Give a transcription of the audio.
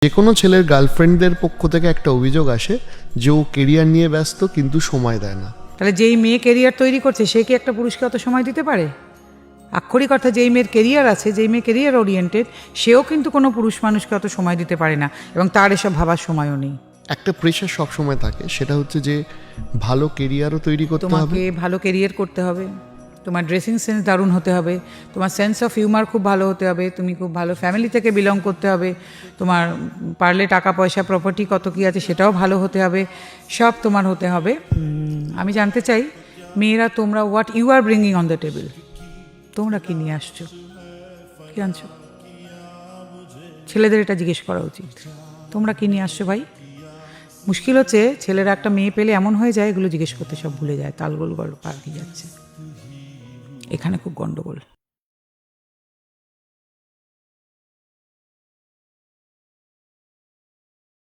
যে কোনো ছেলের গার্লফ্রেন্ডদের পক্ষ থেকে একটা অভিযোগ আসে যে ও কেরিয়ার নিয়ে ব্যস্ত কিন্তু সময় দেয় না। তাহলে যেই মেয়ে কেরিয়ার তৈরি করছে সে কি একটা পুরুষকে অত সময় দিতে পারে? আক্ষরিক অর্থে যেই মেয়ের কেরিয়ার আছে, যেই মেয়ে কেরিয়ার ওরিয়েন্টেড, সেও কিন্তু কোনো পুরুষ মানুষকে অত সময় দিতে পারে না, এবং তার এসব ভাবার সময়ও নেই। একটা প্রেশার সবসময় থাকে, সেটা হচ্ছে যে ভালো কেরিয়ারও তৈরি করতে হবে, তোমাকে ভালো কেরিয়ার করতে হবে, তোমার ড্রেসিং সেন্স দারুণ হতে হবে, তোমার সেন্স অফ হিউমার খুব ভালো হতে হবে, তুমি খুব ভালো ফ্যামিলি থেকে বিলং করতে হবে, তোমার পারলে টাকা পয়সা প্রপার্টি কত কী আছে সেটাও ভালো হতে হবে, সব তোমার হতে হবে। আমি জানতে চাই, মেয়েরা তোমরা what you are bringing on the table, তোমরা কি নিয়ে আসছো, কি আনছো? ছেলেদের এটা জিজ্ঞেস করা উচিত, তোমরা কি নিয়ে আসছো ভাই? মুশকিল হচ্ছে ছেলেরা একটা মেয়ে পেলে এমন হয়ে যায় এগুলো জিজ্ঞেস করতে সব ভুলে যায়, তালগোল গল্প পার হয়ে যাচ্ছে, এখানে খুব গন্ডগোল।